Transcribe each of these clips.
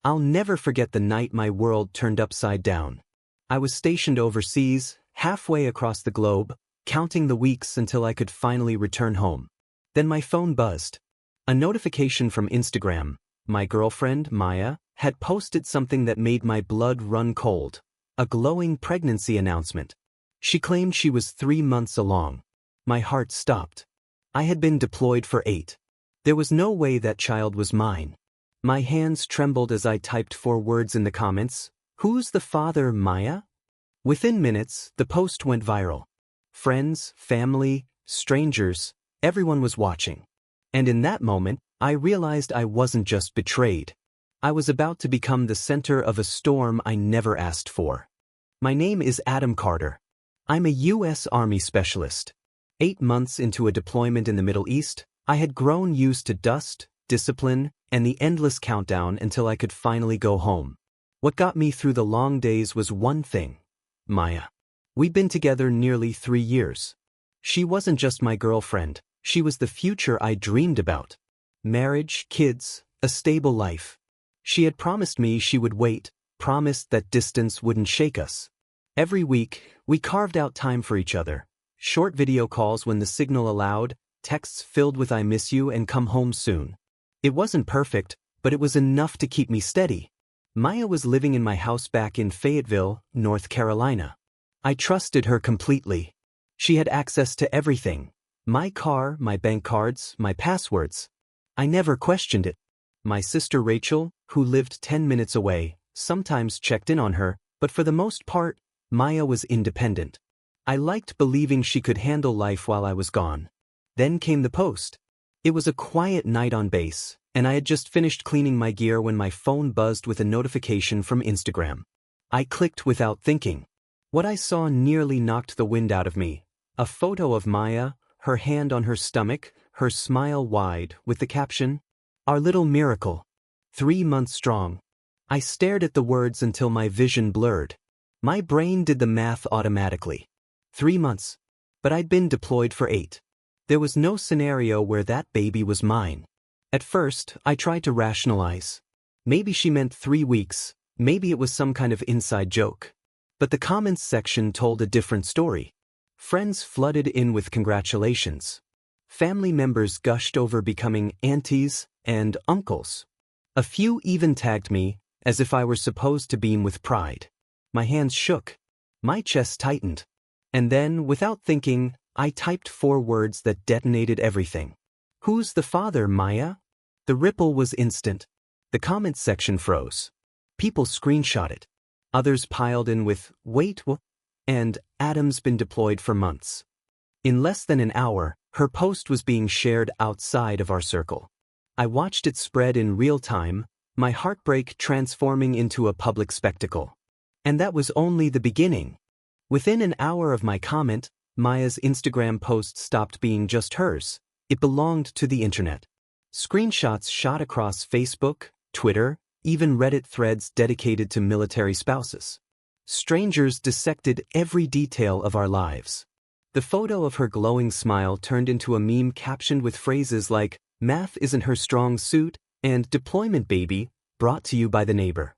I'll never forget the night my world turned upside down. I was stationed overseas, halfway across the globe, counting the weeks until I could finally return home. Then my phone buzzed. A notification from Instagram. My girlfriend, Maya, had posted something that made my blood run cold. A glowing pregnancy announcement. She claimed she was 3 months along. My heart stopped. I had been deployed for 8. There was no way that child was mine. My hands trembled as I typed 4 words in the comments. Who's the father, Maya? Within minutes, the post went viral. Friends, family, strangers, everyone was watching. And in that moment, I realized I wasn't just betrayed. I was about to become the center of a storm I never asked for. My name is Adam Carter. I'm a U.S. Army specialist. 8 months into a deployment in the Middle East, I had grown used to dust, discipline, and the endless countdown until I could finally go home. What got me through the long days was one thing: Maya. We'd been together nearly 3 years. She wasn't just my girlfriend, she was the future I dreamed about. Marriage, kids, a stable life. She had promised me she would wait, promised that distance wouldn't shake us. Every week, we carved out time for each other. Short video calls when the signal allowed, texts filled with "I miss you" and "come home soon." It wasn't perfect, but it was enough to keep me steady. Maya was living in my house back in Fayetteville, North Carolina. I trusted her completely. She had access to everything. My car, my bank cards, my passwords. I never questioned it. My sister Rachel, who lived 10 minutes away, sometimes checked in on her, but for the most part, Maya was independent. I liked believing she could handle life while I was gone. Then came the post. It was a quiet night on base, and I had just finished cleaning my gear when my phone buzzed with a notification from Instagram. I clicked without thinking. What I saw nearly knocked the wind out of me. A photo of Maya, her hand on her stomach, her smile wide, with the caption, "Our little miracle. 3 months strong." I stared at the words until my vision blurred. My brain did the math automatically. 3 months. But I'd been deployed for 8. There was no scenario where that baby was mine. At first, I tried to rationalize. Maybe she meant 3 weeks, maybe it was some kind of inside joke. But the comments section told a different story. Friends flooded in with congratulations. Family members gushed over becoming aunties and uncles. A few even tagged me, as if I were supposed to beam with pride. My hands shook. My chest tightened. And then, without thinking, I typed 4 words that detonated everything. Who's the father, Maya? The ripple was instant. The comments section froze. People screenshot it. Others piled in with, "Wait, what?" and "Adam's been deployed for months." In less than an hour, her post was being shared outside of our circle. I watched it spread in real time, my heartbreak transforming into a public spectacle. And that was only the beginning. Within an hour of my comment, Maya's Instagram post stopped being just hers. It belonged to the internet. Screenshots shot across Facebook, Twitter, even Reddit threads dedicated to military spouses. Strangers dissected every detail of our lives. The photo of her glowing smile turned into a meme captioned with phrases like, "Math isn't her strong suit," and "Deployment baby, brought to you by the neighbor."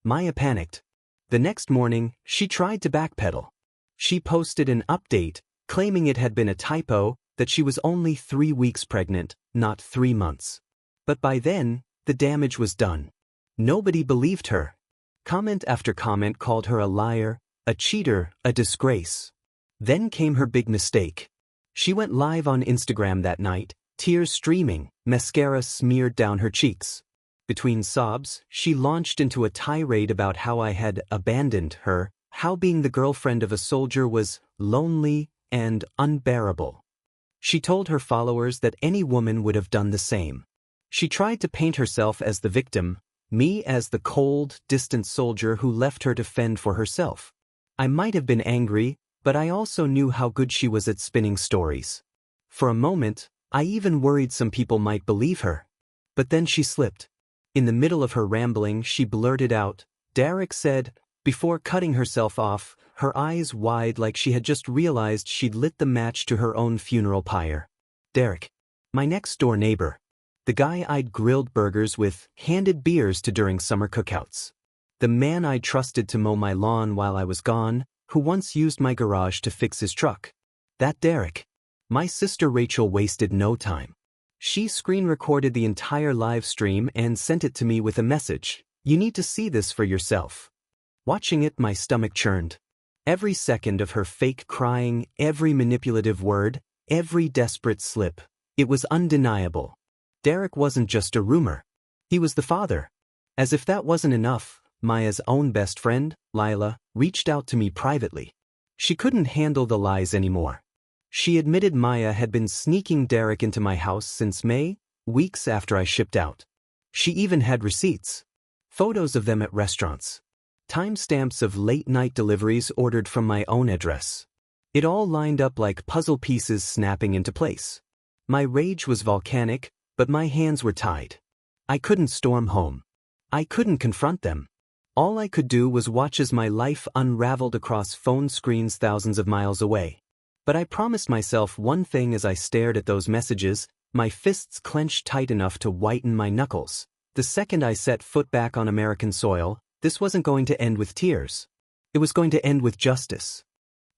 Maya panicked. The next morning, she tried to backpedal. She posted an update, claiming it had been a typo, that she was only 3 weeks pregnant, not 3 months. But by then, the damage was done. Nobody believed her. Comment after comment called her a liar, a cheater, a disgrace. Then came her big mistake. She went live on Instagram that night, tears streaming, mascara smeared down her cheeks. Between sobs, she launched into a tirade about how I had abandoned her, how being the girlfriend of a soldier was lonely and unbearable. She told her followers that any woman would have done the same. She tried to paint herself as the victim, me as the cold, distant soldier who left her to fend for herself. I might have been angry, but I also knew how good she was at spinning stories. For a moment, I even worried some people might believe her. But then she slipped. In the middle of her rambling, she blurted out, "Derek said," before cutting herself off, her eyes wide like she had just realized she'd lit the match to her own funeral pyre. Derek. My next-door neighbor. The guy I'd grilled burgers with, handed beers to during summer cookouts. The man I trusted to mow my lawn while I was gone, who once used my garage to fix his truck. That Derek. My sister Rachel wasted no time. She screen recorded the entire live stream and sent it to me with a message. You need to see this for yourself. Watching it, my stomach churned. Every second of her fake crying, every manipulative word, every desperate slip. It was undeniable. Derek wasn't just a rumor. He was the father. As if that wasn't enough, Maya's own best friend, Lila, reached out to me privately. She couldn't handle the lies anymore. She admitted Maya had been sneaking Derek into my house since May, weeks after I shipped out. She even had receipts. Photos of them at restaurants. Timestamps of late-night deliveries ordered from my own address. It all lined up like puzzle pieces snapping into place. My rage was volcanic, but my hands were tied. I couldn't storm home. I couldn't confront them. All I could do was watch as my life unraveled across phone screens thousands of miles away. But I promised myself one thing as I stared at those messages, my fists clenched tight enough to whiten my knuckles. The second I set foot back on American soil, this wasn't going to end with tears. It was going to end with justice.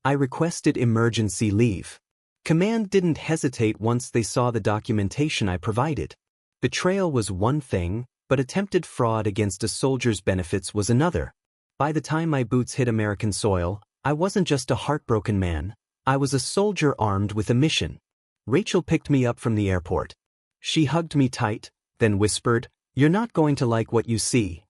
I requested emergency leave. Command didn't hesitate once they saw the documentation I provided. Betrayal was one thing, but attempted fraud against a soldier's benefits was another. By the time my boots hit American soil, I wasn't just a heartbroken man. I was a soldier armed with a mission. Rachel picked me up from the airport. She hugged me tight, then whispered, "You're not going to like what you see."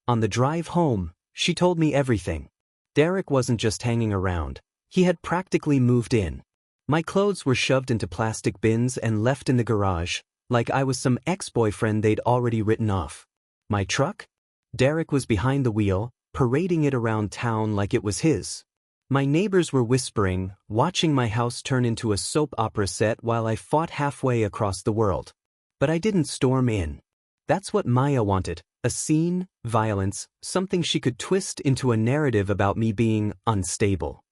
On the drive home, she told me everything. Derek wasn't just hanging around. He had practically moved in. My clothes were shoved into plastic bins and left in the garage, like I was some ex-boyfriend they'd already written off. My truck? Derek was behind the wheel, parading it around town like it was his. My neighbors were whispering, watching my house turn into a soap opera set while I fought halfway across the world. But I didn't storm in. That's what Maya wanted, a scene, violence, something she could twist into a narrative about me being unstable.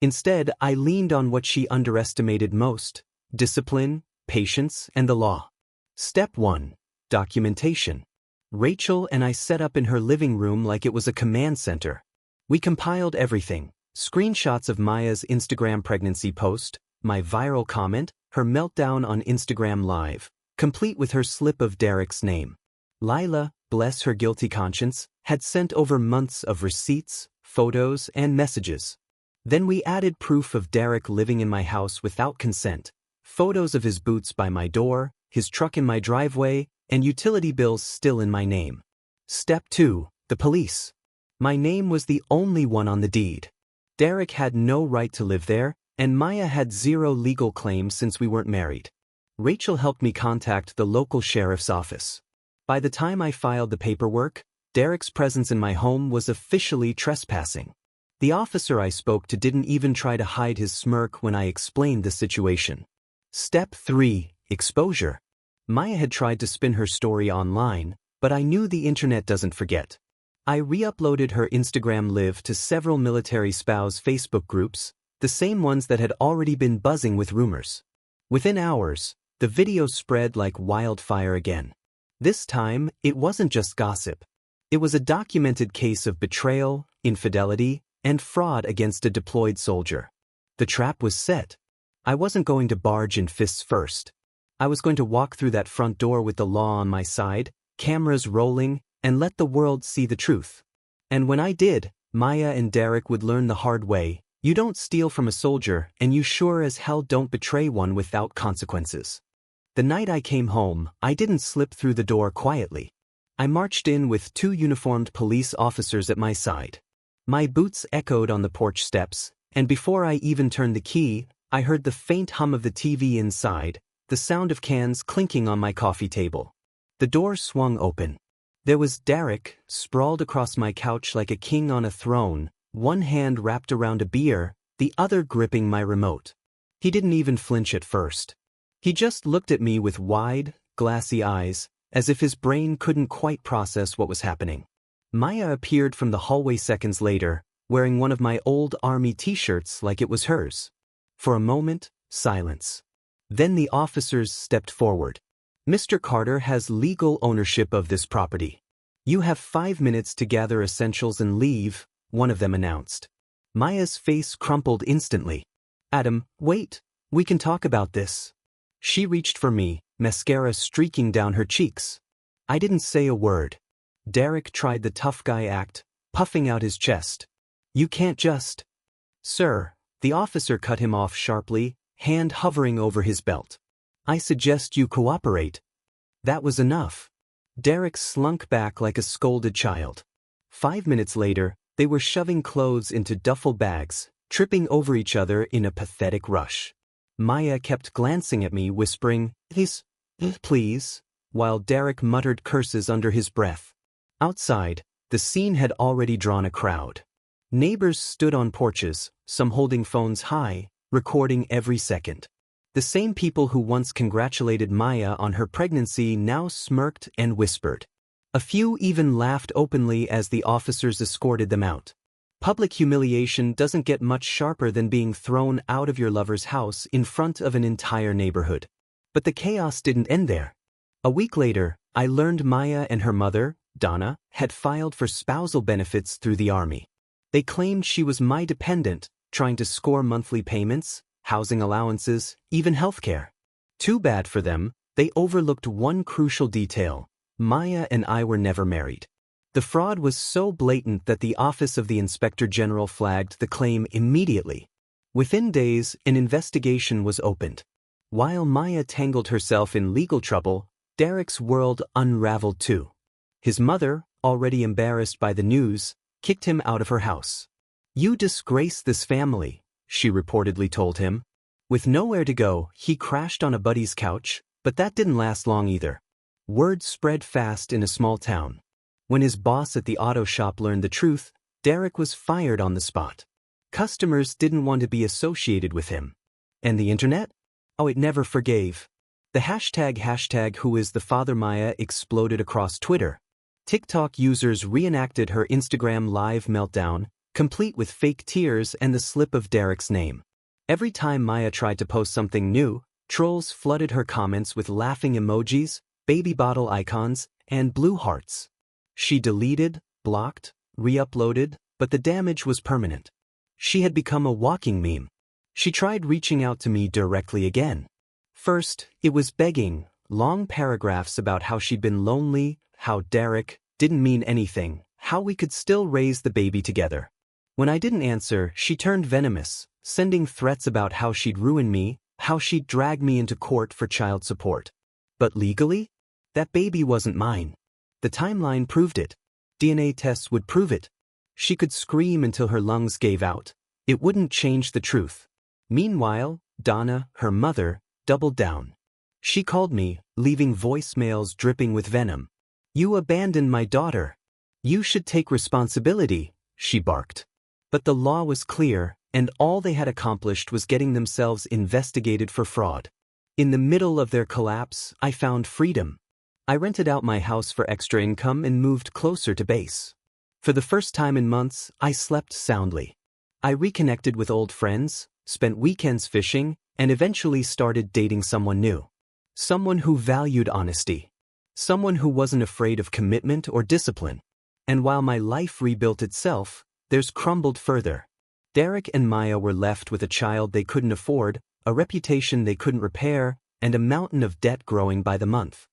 Instead, I leaned on what she underestimated most: discipline, patience, and the law. Step 1. Documentation. Rachel and I set up in her living room like it was a command center. We compiled everything: screenshots of Maya's Instagram pregnancy post, my viral comment, her meltdown on Instagram Live, complete with her slip of Derek's name. Lila, bless her guilty conscience, had sent over months of receipts, photos, and messages. Then we added proof of Derek living in my house without consent, photos of his boots by my door, his truck in my driveway, and utility bills still in my name. Step 2. The police. My name was the only one on the deed. Derek had no right to live there, and Maya had zero legal claim since we weren't married. Rachel helped me contact the local sheriff's office. By the time I filed the paperwork, Derek's presence in my home was officially trespassing. The officer I spoke to didn't even try to hide his smirk when I explained the situation. Step 3. Exposure. Maya had tried to spin her story online, but I knew the internet doesn't forget. I re-uploaded her Instagram live to several military spouse Facebook groups, the same ones that had already been buzzing with rumors. Within hours, the video spread like wildfire again. This time, it wasn't just gossip. It was a documented case of betrayal, infidelity, and fraud against a deployed soldier. The trap was set. I wasn't going to barge in fists first. I was going to walk through that front door with the law on my side, cameras rolling, and let the world see the truth. And when I did, Maya and Derek would learn the hard way: you don't steal from a soldier, and you sure as hell don't betray one without consequences. The night I came home, I didn't slip through the door quietly. I marched in with 2 uniformed police officers at my side. My boots echoed on the porch steps, and before I even turned the key, I heard the faint hum of the TV inside, the sound of cans clinking on my coffee table. The door swung open. There was Derek, sprawled across my couch like a king on a throne, one hand wrapped around a beer, the other gripping my remote. He didn't even flinch at first. He just looked at me with wide, glassy eyes, as if his brain couldn't quite process what was happening. Maya appeared from the hallway seconds later, wearing one of my old army t-shirts like it was hers. For a moment, silence. Then the officers stepped forward. Mr. Carter has legal ownership of this property. You have 5 minutes to gather essentials and leave, one of them announced. Maya's face crumpled instantly. Adam, wait, we can talk about this. She reached for me, mascara streaking down her cheeks. I didn't say a word. Derek tried the tough guy act, puffing out his chest. You can't just. Sir, the officer cut him off sharply, hand hovering over his belt. I suggest you cooperate. That was enough. Derek slunk back like a scolded child. 5 minutes later, they were shoving clothes into duffel bags, tripping over each other in a pathetic rush. Maya kept glancing at me, whispering, please, while Derek muttered curses under his breath. Outside, the scene had already drawn a crowd. Neighbors stood on porches, some holding phones high, recording every second. The same people who once congratulated Maya on her pregnancy now smirked and whispered. A few even laughed openly as the officers escorted them out. Public humiliation doesn't get much sharper than being thrown out of your lover's house in front of an entire neighborhood. But the chaos didn't end there. A week later, I learned Maya and her mother, Donna, had filed for spousal benefits through the Army. They claimed she was my dependent, trying to score monthly payments, housing allowances, even healthcare. Too bad for them, they overlooked one crucial detail. Maya and I were never married. The fraud was so blatant that the Office of the Inspector General flagged the claim immediately. Within days, an investigation was opened. While Maya tangled herself in legal trouble, Derek's world unraveled too. His mother, already embarrassed by the news, kicked him out of her house. You disgrace this family, she reportedly told him. With nowhere to go, he crashed on a buddy's couch, but that didn't last long either. Word spread fast in a small town. When his boss at the auto shop learned the truth, Derek was fired on the spot. Customers didn't want to be associated with him. And the internet? Oh, it never forgave. The hashtag who is the father Maya exploded across Twitter. TikTok users reenacted her Instagram live meltdown, complete with fake tears and the slip of Derek's name. Every time Maya tried to post something new, trolls flooded her comments with laughing emojis, baby bottle icons, and blue hearts. She deleted, blocked, re-uploaded, but the damage was permanent. She had become a walking meme. She tried reaching out to me directly again. First, it was begging, long paragraphs about how she'd been lonely, how Derek didn't mean anything, how we could still raise the baby together. When I didn't answer, she turned venomous, sending threats about how she'd ruin me, how she'd drag me into court for child support. But legally? That baby wasn't mine. The timeline proved it. DNA tests would prove it. She could scream until her lungs gave out. It wouldn't change the truth. Meanwhile, Donna, her mother, doubled down. She called me, leaving voicemails dripping with venom. You abandoned my daughter. You should take responsibility, she barked. But the law was clear, and all they had accomplished was getting themselves investigated for fraud. In the middle of their collapse, I found freedom. I rented out my house for extra income and moved closer to base. For the first time in months, I slept soundly. I reconnected with old friends, spent weekends fishing, and eventually started dating someone new. Someone who valued honesty. Someone who wasn't afraid of commitment or discipline. And while my life rebuilt itself, theirs crumbled further. Derek and Maya were left with a child they couldn't afford, a reputation they couldn't repair, and a mountain of debt growing by the month.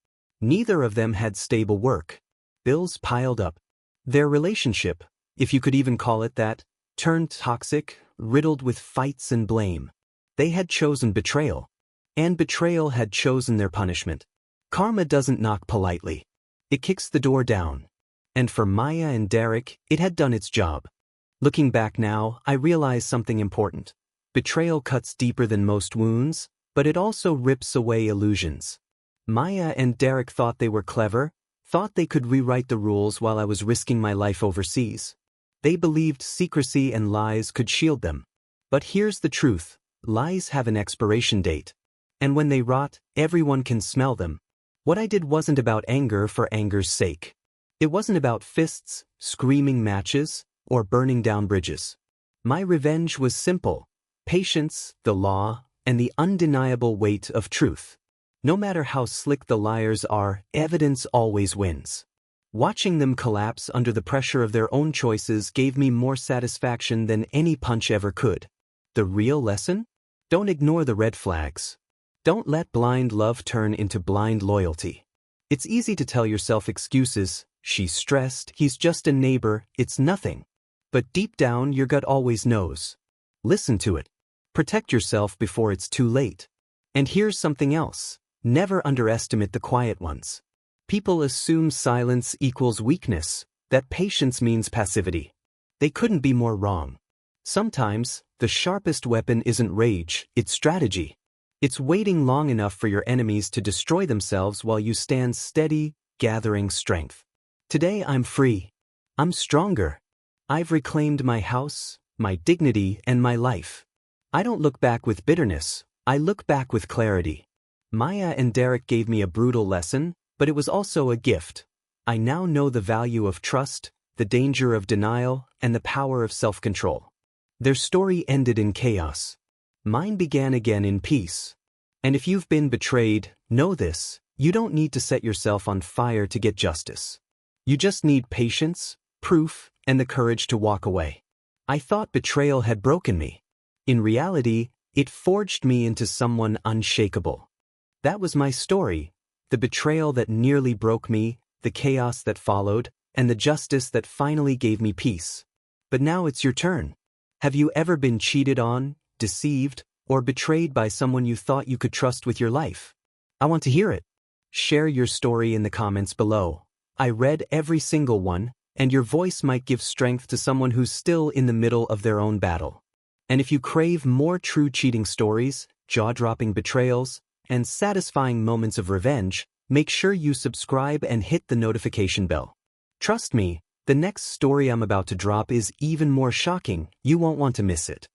Neither of them had stable work. Bills piled up. Their relationship, if you could even call it that, turned toxic, riddled with fights and blame. They had chosen betrayal. And betrayal had chosen their punishment. Karma doesn't knock politely. It kicks the door down. And for Maya and Derek, it had done its job. Looking back now, I realize something important. Betrayal cuts deeper than most wounds, but it also rips away illusions. Maya and Derek thought they were clever, thought they could rewrite the rules while I was risking my life overseas. They believed secrecy and lies could shield them. But here's the truth. Lies have an expiration date. And when they rot, everyone can smell them. What I did wasn't about anger for anger's sake. It wasn't about fists, screaming matches, or burning down bridges. My revenge was simple: patience, the law, and the undeniable weight of truth. No matter how slick the liars are, evidence always wins. Watching them collapse under the pressure of their own choices gave me more satisfaction than any punch ever could. The real lesson? Don't ignore the red flags. Don't let blind love turn into blind loyalty. It's easy to tell yourself excuses. She's stressed, he's just a neighbor, it's nothing. But deep down, your gut always knows. Listen to it. Protect yourself before it's too late. And here's something else. Never underestimate the quiet ones. People assume silence equals weakness, that patience means passivity. They couldn't be more wrong. Sometimes, the sharpest weapon isn't rage, it's strategy. It's waiting long enough for your enemies to destroy themselves while you stand steady, gathering strength. Today I'm free. I'm stronger. I've reclaimed my house, my dignity, and my life. I don't look back with bitterness, I look back with clarity. Maya and Derek gave me a brutal lesson, but it was also a gift. I now know the value of trust, the danger of denial, and the power of self-control. Their story ended in chaos. Mine began again in peace. And if you've been betrayed, know this, you don't need to set yourself on fire to get justice. You just need patience, proof, and the courage to walk away. I thought betrayal had broken me. In reality, it forged me into someone unshakable. That was my story, the betrayal that nearly broke me, the chaos that followed, and the justice that finally gave me peace. But now it's your turn. Have you ever been cheated on, deceived, or betrayed by someone you thought you could trust with your life? I want to hear it. Share your story in the comments below. I read every single one, and your voice might give strength to someone who's still in the middle of their own battle. And if you crave more true cheating stories, jaw-dropping betrayals, and satisfying moments of revenge, make sure you subscribe and hit the notification bell. Trust me, the next story I'm about to drop is even more shocking, you won't want to miss it.